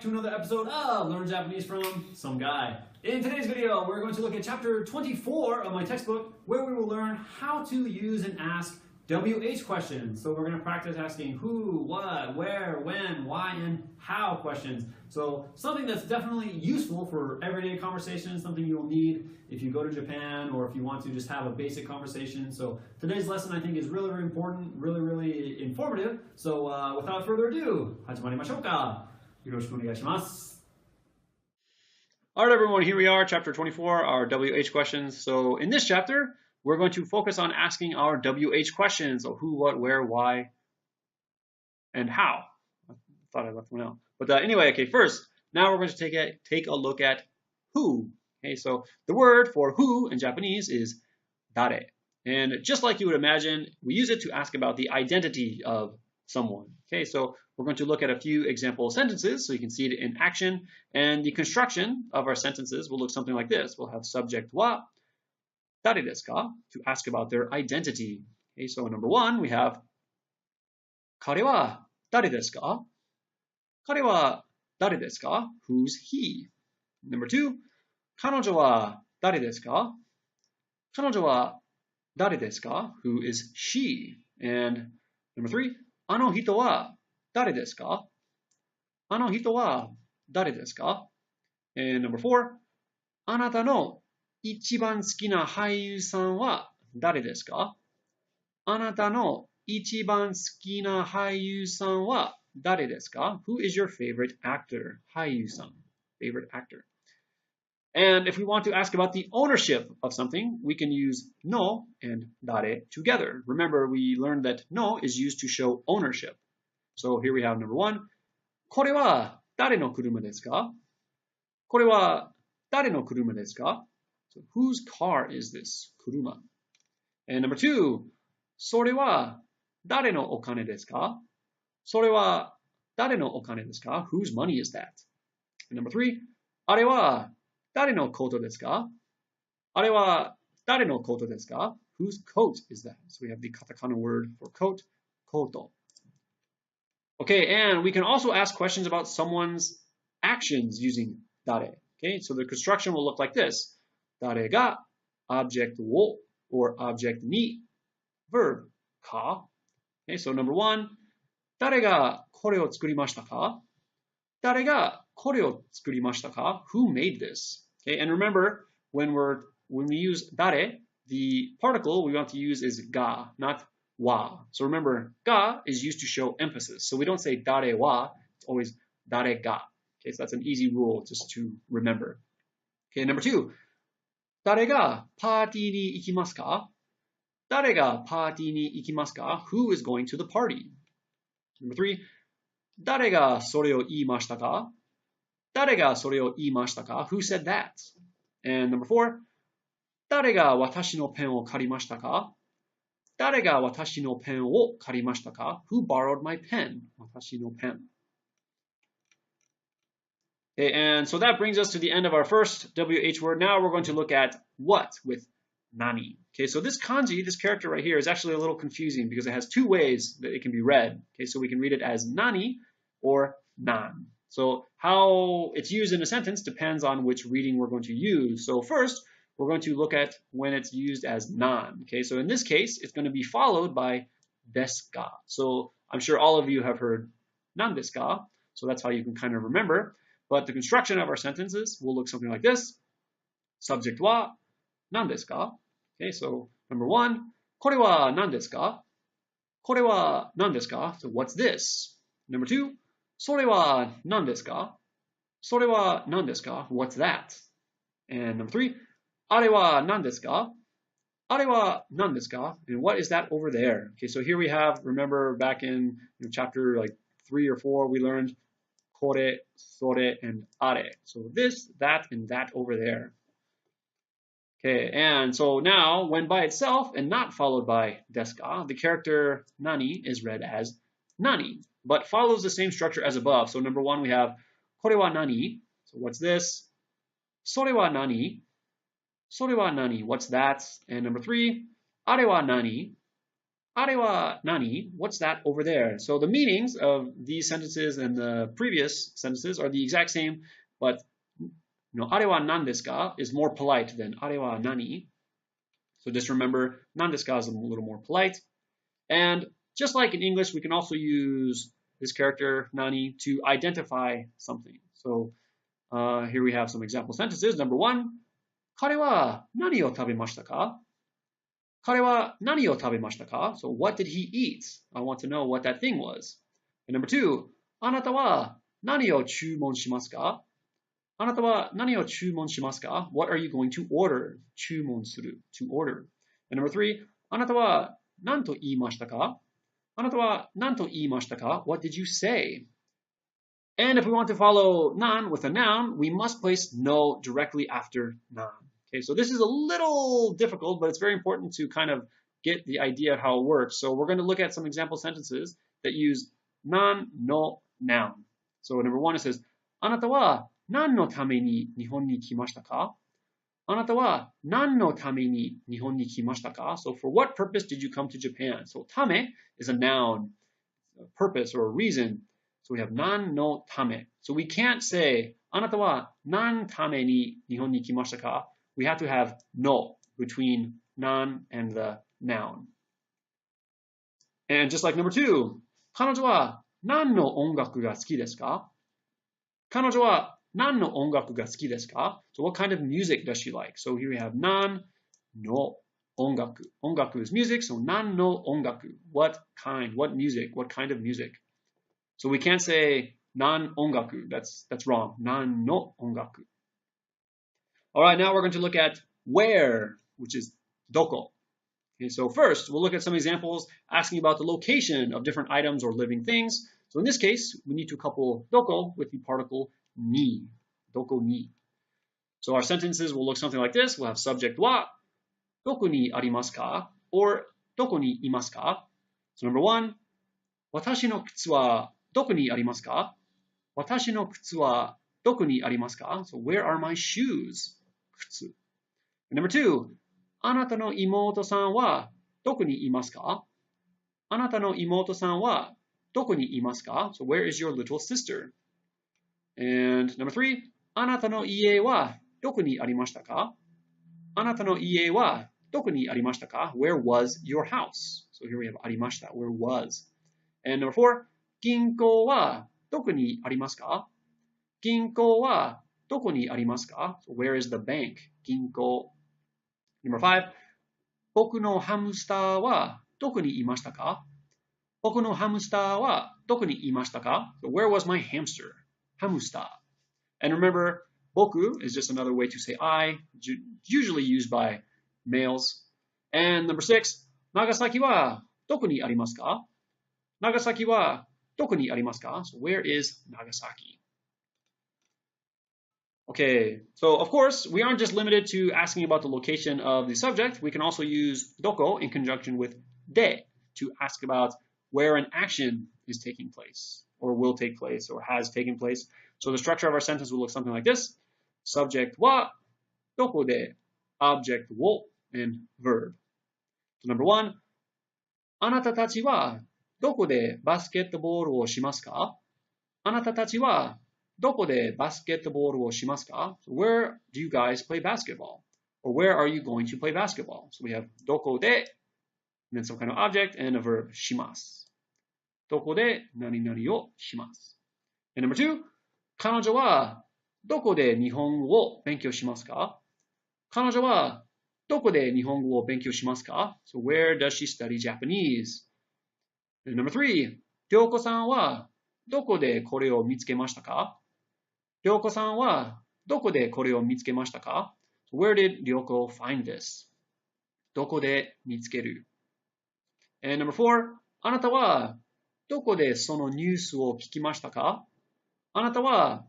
back to another episode of Learn Japanese from Some Guy. In today's video, we're going to look at chapter 24 of my textbook, where we will learn how to use and ask WH questions. So we're going to practice asking who, what, where, when, why, and how questions. So something that's definitely useful for everyday conversations, something you'll need if you go to Japan or if you want to just have a basic conversation. So today's lesson, I think, is really, really important, really informative. So without further ado, 始まりましょうか。よろしくお願いします。All right, everyone, here we are, chapter 24, our WH questions. So in this chapter, we're going to focus on asking our WH questions. So who, what, where, why, and how. I thought I left one out. But anyway, okay, first, now we're going to take a look at who. Okay, so the word for who in Japanese is dare. And just like you would imagine, we use it to ask about the identity of someone. Okay, so we're going to look at a few example sentences so you can see it in action. And the construction of our sentences will look something like this. We'll have subject wa, 誰ですか? to ask about their identity. Okay, so number one, we have 彼は誰ですか? 彼は誰ですか? Who's he? Number two, 彼女は誰ですか? 彼女は誰ですか? Who is she? And number three, あの人は誰ですか? あの人は誰ですか? And number four, あなたの一番好きな俳優さんは誰ですか? あなたの一番好きな俳優さんは誰ですか? Who is your favorite actor? 俳優さん, favorite actor. And if we want to ask about the ownership of something, we can use no and dare together. Remember, we learned that no is used to show ownership. So here we have number one. これは誰の車ですか? これは誰の車ですか? So whose car is this? 車. And number two. それは誰のお金ですか? それは誰のお金ですか? Whose money is that? And number three. あれは誰のコートですか? あれは誰のコートですか? Whose coat is that? So we have the katakana word for coat, koto. Okay, and we can also ask questions about someone's actions using dare. Okay, so the construction will look like this. 誰が object を or object に verb か. Okay, so number one, 誰がこれを作りましたか? 誰がこれを作りましたか? Who made this? Okay, and remember, when we use dare, the particle we want to use is ga, not wa. So remember, ga is used to show emphasis. So we don't say dare wa, it's always dare ga. Okay, so that's an easy rule just to remember. Okay, number two, 誰がパーティーに行きますか? 誰がパーティーに行きますか? Who is going to the party? Number three, 誰がそれを言いましたか? 誰がそれを言いましたか? Who said that? And number four, 誰が私のペンを借りましたか? 誰が私のペンを借りましたか? Who borrowed my pen? 私のペン. Okay, and so that brings us to the end of our first WH word. Now we're going to look at what with nani. Okay, so this kanji, this character right here, is actually a little confusing because it has two ways that it can be read. Okay, so we can read it as nani or nan. So how it's used in a sentence depends on which reading we're going to use. So first, we're going to look at when it's used as nan. Okay, so in this case, it's going to be followed by desu ka. So I'm sure all of you have heard nan desu ka. So that's how you can kind of remember. But the construction of our sentences will look something like this. Subject wa, nan desu ka? Okay, so number one, これは何ですか? これは何ですか? So what's this? Number two, それは何ですか? それは何ですか? What's that? And number three, あれは何ですか? あれは何ですか? And what is that over there? Okay, so here we have, remember back in chapter like 3 or 4, we learned これ, それ, and あれ. So this, that, and that over there. Okay, and so now, when by itself and not followed by desu ka, the character nani is read as nani, but follows the same structure as above. So number one, we have これは何? So what's this? それは何? それは何? What's that? And number three, あれは何? Are wa nani? What's that over there? So the meanings of these sentences and the previous sentences are the exact same, but are wa nan desu ka is more polite than are wa nani. So just remember, nan desu ka is a little more polite. And just like in English, we can also use this character, nani, to identify something. So here we have some example sentences. Number one, 彼は何を食べましたか? 彼は何を食べましたか? So what did he eat? I want to know what that thing was. And number two, あなたは何を注文しますか? あなたは何を注文しますか? What are you going to order? 注文する to order. And number three, あなたは何と言いましたか? あなたは何と言いましたか? What did you say? And if we want to follow nan with a noun, we must place no directly after nan. Okay, so this is a little difficult, but it's very important to kind of get the idea of how it works. So we're going to look at some example sentences that use nan no noun. So number one, it says, あなたは何のために日本に来ましたか? あなたは何のために日本に来ましたか? So for what purpose did you come to Japan? So tame is a noun, a purpose or a reason. So we have nan no tame. So we can't say, あなたは何ために日本に来ましたか? We have to have no between nan and the noun. And just like number two, 彼女は何の音楽が好きですか? 彼女は何の音楽が好きですか? So what kind of music does she like? So here we have nan no ongaku. Ongaku is music, so nan no ongaku. What kind? What music? What kind of music? So we can't say nan ongaku. That's wrong. Nan no ongaku. All right, now we're going to look at where, which is doko. Okay, so first, we'll look at some examples asking about the location of different items or living things. So in this case, we need to couple doko with the particle ni. Doko ni. So our sentences will look something like this. We'll have subject wa, doko ni arimasu ka, or doko ni imasu ka. So number one, watashi no kutsu wa doko ni arimasu ka? Watashi no kutsu wa doko ni arimasu ka? So where are my shoes? Kutsu. And number two, あなたの妹さんはどこにいますか? あなたの妹さんはどこにいますか? So where is your little sister? And number three, あなたの家はどこにありましたか? あなたの家はどこにありましたか? Where was your house? So here we have ありました. Where was? And number four, 銀行はどこにありますか? 銀行はどこにありますか? So where is the bank? 銀行. Number five, 僕のハムスターはどこにいましたか? 僕のハムスターはどこにいましたか? So where was my hamster? Hamster. And remember, 僕 is just another way to say I, usually used by males. And number six, 長崎はどこにありますか? 長崎はどこにありますか? So where is Nagasaki? Okay, so of course, we aren't just limited to asking about the location of the subject. We can also use doko in conjunction with de to ask about where an action is taking place, or will take place, or has taken place. So the structure of our sentence will look something like this. Subject wa, doko de, object wo, and verb. So number one, あなたたちはどこでバスケットボールをしますか? あなたたちはどこでバスケットボールをしますか? So where do you guys play basketball? Or where are you going to play basketball? So we have どこで, and then some kind of object and a verb, します. どこで何々をします. And number two, 彼女はどこで日本語を勉強しますか? 彼女はどこで日本語を勉強しますか? So where does she study Japanese? And number three, 涼子さんはどこでこれを見つけましたか? 涼子さんはどこでこれを見つけましたか? So where did Ryoko find this? どこで見つける? And number four, あなたはどこでそのニュースを聞きましたか? あなたは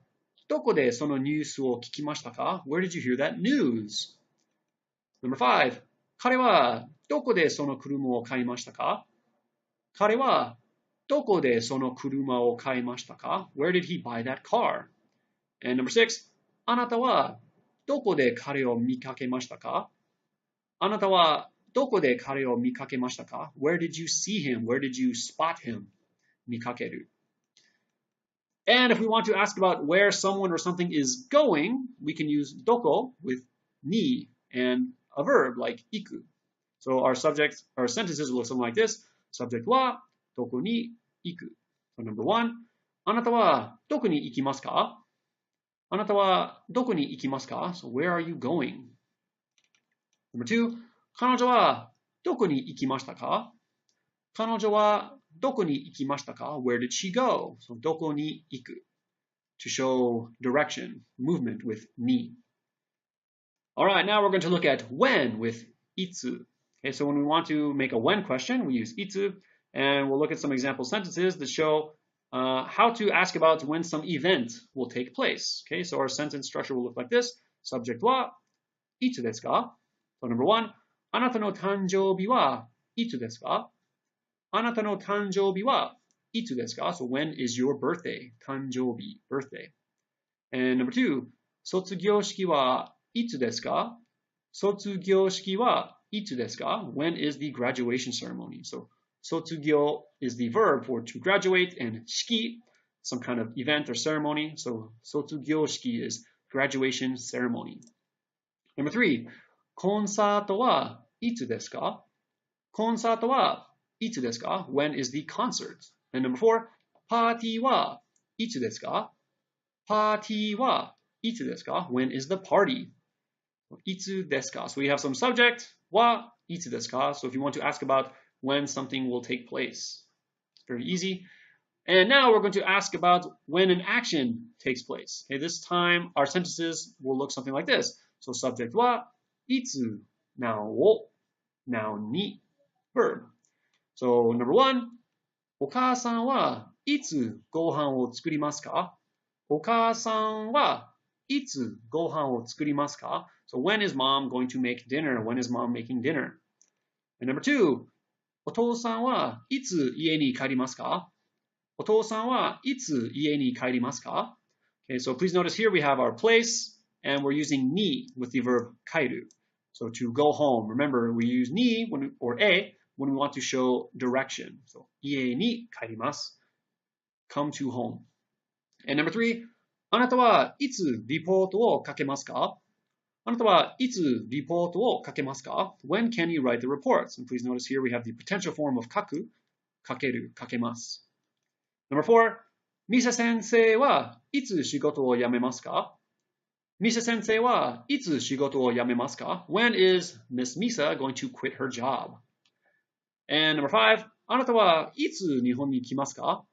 どこでそのニュースを聞きましたか? Where did you hear that news? Number five, 彼はどこでその車を買いましたか? 彼はどこでその車を買いましたか? Where did he buy that car? And number six, あなたはどこで彼を見かけましたか? あなたはどこで彼を見かけましたか? Where did you see him? Where did you spot him? 見かける. And if we want to ask about where someone or something is going, we can use どこ with に and a verb like 行く. So our sentences will look something like this. Subject はどこに行く. So number one, あなたはどこに行きますか? あなたはどこに行きますか? So where are you going? Number two, 彼女はどこに行きましたか? 彼女はどこに行きましたか? Where did she go? So どこに行く to show direction, movement with に. Alright, now we're going to look at when with いつ. Okay, so when we want to make a when question, we use いつ, and we'll look at some example sentences that show how to ask about when some event will take place. Okay, so our sentence structure will look like this. Subject はいつですか? So number one, あなたの誕生日はいつですか? あなたの誕生日はいつですか? So when is your birthday? 誕生日, birthday. And number two, 卒業式はいつですか? 卒業式はいつですか? When is the graduation ceremony? So 卒業 is the verb for to graduate, and 式, some kind of event or ceremony. So 卒業式 is graduation ceremony. Number three, コンサートはいつですか? コンサートはいつですか? When is the concert? And number four, パーティーはいつですか? パーティーはいつですか? When is the party? いつですか? So we have some subject はいつですか? So if you want to ask about when something will take place, it's very easy. And now we're going to ask about when an action takes place. Okay, this time our sentences will look something like this. So subject はいつ now を now に verb. So number one, お母さんはいつご飯を作りますか? お母さんはいつご飯を作りますか? So when is mom going to make dinner? When is mom making dinner? And number two, お父さんはいつ家に帰りますか? お父さんはいつ家に帰りますか? Okay, so please notice here we have our place and we're using に with the verb 帰る. So to go home. Remember, we use に or a when we want to show direction. So 家に帰ります. Come to home. And number three, あなたはいつリポートを書けますか? あなたはいつリポートを書けますか? When can you write the reports? And please notice here we have the potential form of 書く, 書ける, 書けます. Number four, ミセ先生はいつ仕事を辞めますか? ミセ先生はいつ仕事を辞めますか? When is Miss Misa going to quit her job? And number five, あなたはいつ日本に来ますか?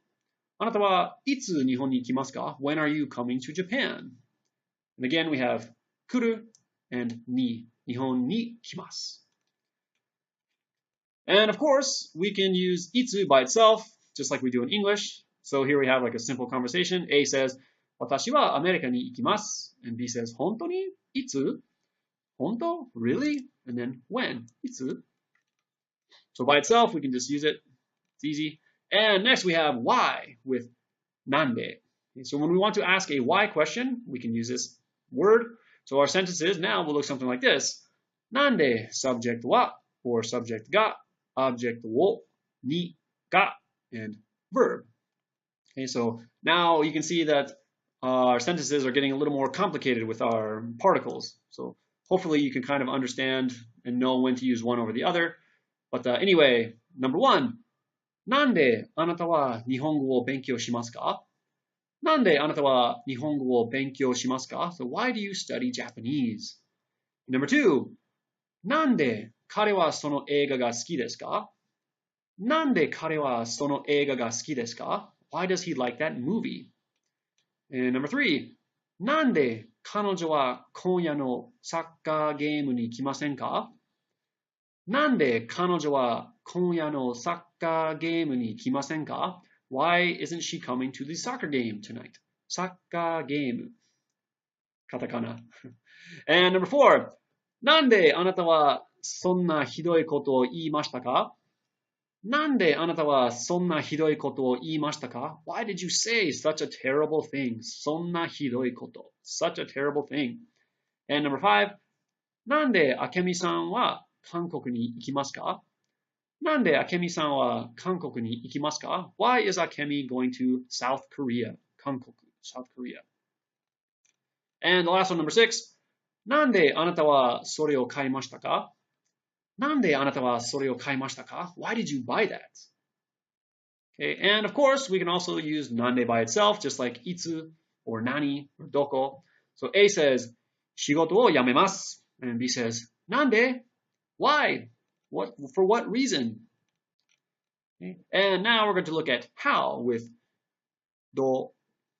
あなたはいつ日本に来ますか? When are you coming to Japan? And again, we have 来る and に、日本に来ます. And of course, we can use いつ by itself, just like we do in English. So here we have like a simple conversation. A says, 私はアメリカに行きます. And B says, 本当に? いつ? 本当? Really? And then when? いつ? So by itself, we can just use it. It's easy. And next we have why with なんで. So when we want to ask a why question, we can use this word. So our sentences now will look something like this. なんで subject は or subject が object をにが and verb. Okay, so now you can see that our sentences are getting a little more complicated with our particles. So hopefully you can kind of understand and know when to use one over the other. But anyway, number one, なんであなたは日本語を勉強しますか? なんであなたは日本語を勉強しますか? So why do you study Japanese? Number two, なんで彼はその映画が好きですか? なんで彼はその映画が好きですか? Why does he like that movie? And number three, なんで彼女は今夜のサッカーゲームに来ませんか? なんで彼女は今夜のサッカーゲームに来ませんか? Why isn't she coming to the soccer game tonight? サッカーゲーム。カタカナ。And number four, なんであなたはそんなひどいことを言いましたか? なんであなたはそんなひどいことを言いましたか? Why did you say such a terrible thing? そんなひどいこと。Such a terrible thing. And number five, なんで明美さんは韓国に行きますか? なんで明美さんは韓国に行きますか? Why is Akemi going to South Korea? 韓国, South Korea. And the last one, number 6. なんであなたはそれを買いましたか? なんであなたはそれを買いましたか? Why did you buy that? Okay, and of course, we can also use nande by itself, just like itsu or nani or doko. So A says, 仕事を辞めます. And B says, なんで? Why? For what reason? Okay, and now we're going to look at how with do.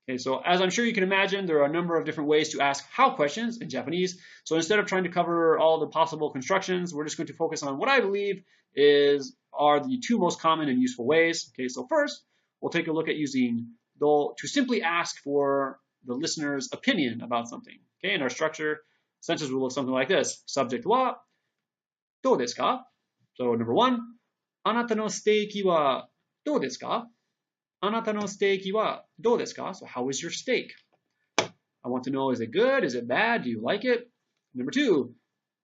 Okay, so as I'm sure you can imagine, there are a number of different ways to ask how questions in Japanese. So instead of trying to cover all the possible constructions, we're just going to focus on what I believe are the two most common and useful ways. Okay, so first, we'll take a look at using do to simply ask for the listener's opinion about something. Okay, in our structure, sentences will look something like this. Subject wa, どうですか? So number 1, あなたのステーキはどうですか? あなたのステーキはどうですか? So how is your steak? I want to know, is it good? Is it bad? Do you like it? Number 2,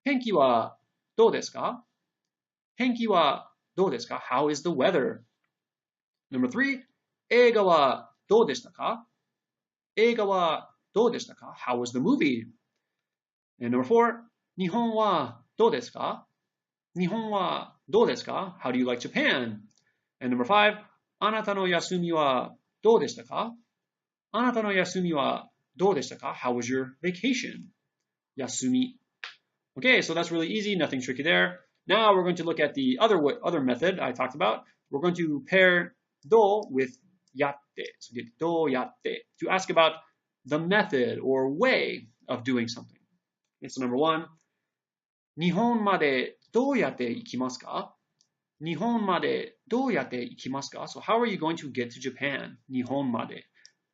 天気はどうですか? 天気はどうですか? How is the weather? Number 3, 映画はどうでしたか? 映画はどうでしたか? How was the movie? And number 4, 日本はどうですか? 日本はどうですか? How do you like Japan? And number 5, あなたの休みはどうでしたか? あなたの休みはどうでしたか? How was your vacation? 休み. Okay, so that's really easy, nothing tricky there. Now we're going to look at the other method I talked about. We're going to pair do with yatte. So get do yatte to ask about the method or way of doing something. Okay, so number 1, 日本までどうやって行きますか? 日本までどうやって行きますか? So how are you going to get to Japan? 日本まで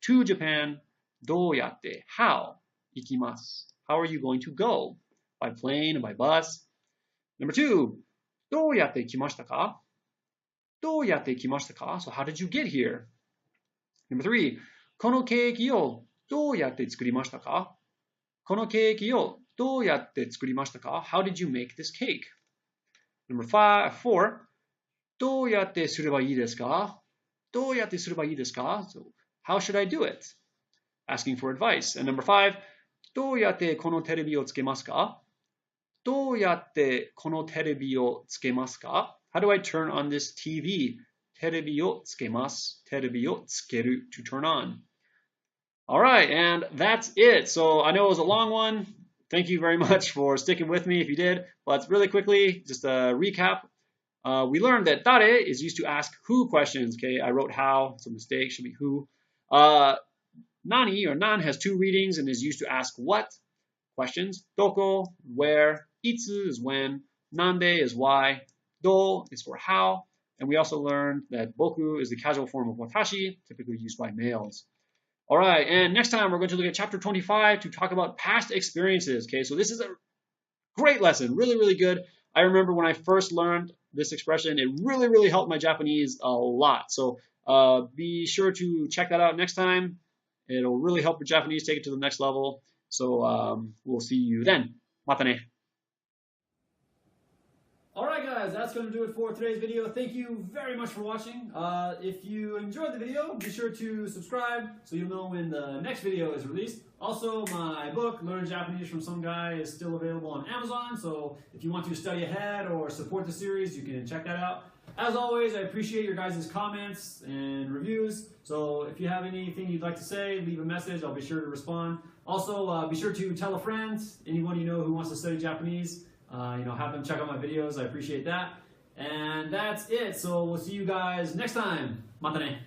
to Japan どうやって how 行きます How are you going to go? By plane or by bus? Number 2, どうやって来ましたか? どうやって来ましたか? So how did you get here? Number 3, このケーキをどうやって作りましたか? このケーキをどうやって作りましたか? How did you make this cake? Number 4, どうやってすればいいですか? どうやってすればいいですか? So how should I do it? Asking for advice. And number 5, どうやってこのテレビをつけますか? どうやってこのテレビをつけますか? How do I turn on this TV? テレビをつけます。テレビをつける to turn on. All right, and that's it. So I know it was a long one. Thank you very much for sticking with me if you did. But really quickly, just a recap. We learned that dare is used to ask who questions. Okay, I wrote how. It's a mistake. Should be who. Nani or nan has 2 readings and is used to ask what questions. Doko, where. Itsu is when. Nande is why. Do is for how. And we also learned that boku is the casual form of watashi, typically used by males. All right, and next time we're going to look at chapter 25 to talk about past experiences. Okay, so this is a great lesson, really, really good. I remember when I first learned this expression, it really, really helped my Japanese a lot. So be sure to check that out next time. It'll really help your Japanese take it to the next level. So we'll see you then. Mata ne. Alright guys, that's going to do it for today's video. Thank you very much for watching. If you enjoyed the video, be sure to subscribe so you'll know when the next video is released. Also, my book, Learn Japanese from Some Guy, is still available on Amazon. So if you want to study ahead or support the series, you can check that out. As always, I appreciate your guys' comments and reviews. So if you have anything you'd like to say, leave a message. I'll be sure to respond. Also, be sure to tell a friend, anyone you know who wants to study Japanese. Have them check out my videos. I appreciate that. And that's it. So we'll see you guys next time. Mata ne.